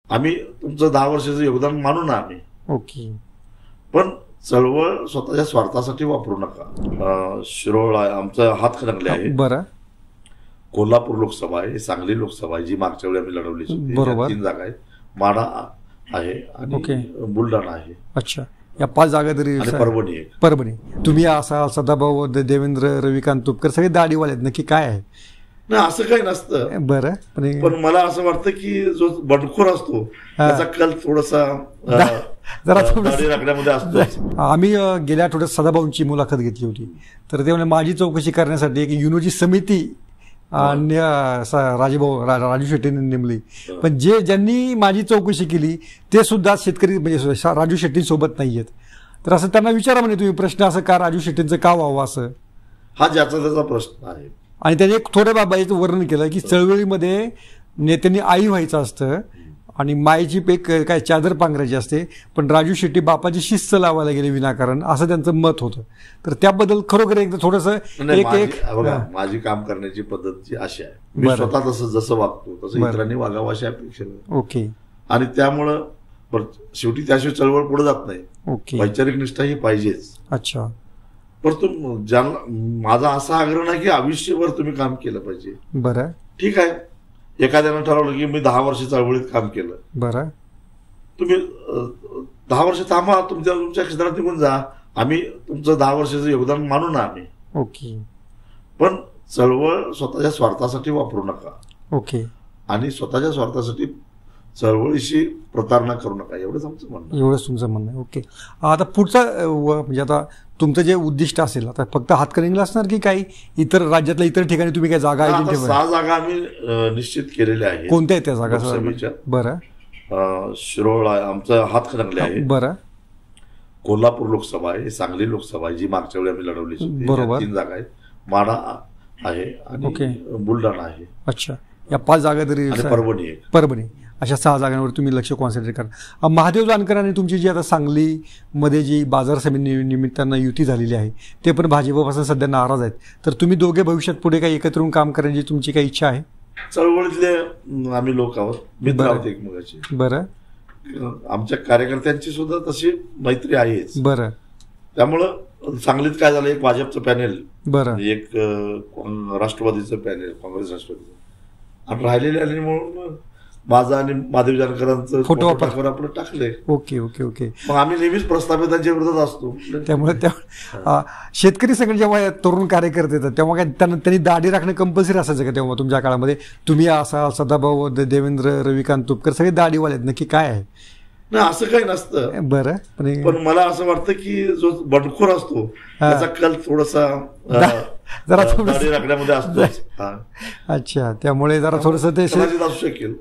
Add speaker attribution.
Speaker 1: आम्ही तुमचं 10 वर्षाचं योगदान मानू ना आम्ही,
Speaker 2: ओके.
Speaker 1: पण चळवळ स्वतःच्या स्वार्थासाठी वापरू नका. शिरोळ आमचा हातकणंगले आहे,
Speaker 2: बरं.
Speaker 1: कोल्हापूर लोकसभा आहे, सांगली लोकसभा आहे जी मागच्या वेळी आम्ही लढवली होती,
Speaker 2: बरोबर.
Speaker 1: 3 जागा आहे, माढा आहे आणि बुलढाणा आहे.
Speaker 2: अच्छा, या 5 जागा तरी.
Speaker 1: परभणी आहे.
Speaker 2: परभणी. तुम्ही असा सदाभाऊ, देवेंद्र, रविकांत तुपकर सगळे दाढीवाले आहेत, नक्की काय आहे?
Speaker 1: नाही असं काही नसतं.
Speaker 2: बरं.
Speaker 1: पण मला असं वाटतं की जो बंडखोर असतो त्याचा कल थोडासा
Speaker 2: जरा
Speaker 1: दाढी राखण्यामध्ये असतो.
Speaker 2: आम्ही गेल्या आठवड्यात सदाभाऊंची मुलाखत घेतली होती, तर ते म्हणजे माझी चौकशी करण्यासाठी एक युनोची समिती राजू शेट्टींनी नेमली. पण ज्यांनी माझी चौकशी केली ते सुद्धा शेतकरी म्हणजे राजू शेट्टींसोबत नाही आहेत. तर असं त्यांना विचारा म्हणे तुम्ही प्रश्न, असं का राजू शेट्टींचं का व्हावं असं.
Speaker 1: हा ज्याचा त्याचा प्रश्न आहे.
Speaker 2: आणि त्याने एक थोड्या बाबाचं वर्णन केलं की चळवळीमध्ये नेत्यांनी आई व्हायचं असतं आणि मायेची काय चादर पांघरायची असते, पण राजू शेट्टी बापाची शिस्त लावायला गेले विनाकारण, असं त्यांचं मत होतं. तर त्याबद्दल खरोखर एकदा थोडंसं
Speaker 1: माझी काम करण्याची पद्धत अशी आहे, मी स्वतः जसं वागतो तसं इतरांनी वागावं अशी अपेक्षा.
Speaker 2: ओके.
Speaker 1: आणि त्यामुळं शेवटी त्याशिवाय चळवळ पुढे जात नाही.
Speaker 2: ओके.
Speaker 1: वैचारिक निष्ठा ही पाहिजेच.
Speaker 2: अच्छा.
Speaker 1: परंतु माझा असा आग्रह नाही की आयुष्यभर तुम्ही काम केलं पाहिजे.
Speaker 2: बरं.
Speaker 1: ठीक आहे, एखाद्यानं ठरवलं की मी 10 वर्ष चळवळीत काम केलं,
Speaker 2: बरं,
Speaker 1: तुम्ही 10 वर्ष थांबा, तुमच्या क्षेत्रात निघून जा, आम्ही तुमचं 10 वर्षाचं योगदान मानू ना आम्ही,
Speaker 2: ओके.
Speaker 1: पण चळवळ स्वतःच्या स्वार्थासाठी वापरू नका.
Speaker 2: ओके.
Speaker 1: आणि स्वतःच्या स्वार्थासाठी चळवळीशी प्रतारणा करू नका, एवढंच आमचं म्हणणं.
Speaker 2: एवढंच तुमचं म्हणणं आहे. ओके. आता पुढचा म्हणजे आता तुमचं जे उद्दिष्ट असेल, आता फक्त हातकणंगले असणार की काही इतर राज्यातल्या इतर ठिकाणी तुम्ही काही जागा
Speaker 1: 6 जागा आम्ही निश्चित केलेल्या आहेत.
Speaker 2: कोणत्या आहेत त्या जागा?
Speaker 1: बरं. शिरोळ आमचं हातकणंगले आहे, बरं. कोल्हापूर लोकसभा आहे, सांगली लोकसभा आहे जी मागच्या वेळी आम्ही लढवली होती, बरोबर. 3 जागा आहेत, माढा आहे आणि बुलढाणा आहे.
Speaker 2: अच्छा, या 5 जागा तरी.
Speaker 1: परभणी आहे.
Speaker 2: परभणी. अशा 6 जागांवर तुम्ही लक्ष कॉन्सन्ट्रेट करा. महादेव जानकर आणि तुमची जी आता सांगलीमध्ये जी बाजार समिती निमित्तानं युती झालेली आहे, ते पण भाजपपासून सध्या नाराज आहेत. तर तुम्ही दोघे भविष्यात पुढे काही एकत्र येऊन काम करण्याची तुमची काही इच्छा आहे?
Speaker 1: चळवळीतले आम्ही लोक आहोत, मित्र आहोत एकमेकाचे.
Speaker 2: बरं.
Speaker 1: आमच्या कार्यकर्त्यांची सुद्धा तशी मैत्री आहेच.
Speaker 2: बरं.
Speaker 1: त्यामुळं सांगलीत काय झालं, एक भाजपचं पॅनेल,
Speaker 2: बरं,
Speaker 1: एक राष्ट्रवादीचं पॅनेल, काँग्रेस राष्ट्रवादीचं, आणि राहिलेले आले म्हणून माझा आणि महादेव जानकरांचं फोटो आपलं टाकले.
Speaker 2: Okay okay okay.
Speaker 1: मग आम्ही नेहमीच प्रस्थापितांच्या विरोधात असतो.
Speaker 2: त्यामुळे शेतकरी सगळे जेव्हा तरुण कार्यकर्ते येतात तेव्हा काय त्यांनी दाढी राखणं कंपल्सरी असायचं का तेव्हा तुमच्या काळामध्ये? तुम्ही असा सदाभाऊ, देवेंद्र, रविकांत तुपकर सगळे दाढीवाले आहेत, नक्की काय आहे?
Speaker 1: नाही असं काही नसतं.
Speaker 2: बरं.
Speaker 1: पण मला असं वाटतं की जो बंडखोर असतो त्याचा कल थोडासा
Speaker 2: जरा
Speaker 1: दाढी राखण्यामध्ये असतो.
Speaker 2: अच्छा, त्यामुळे जरा थोडंसं ते
Speaker 1: असू शकेल.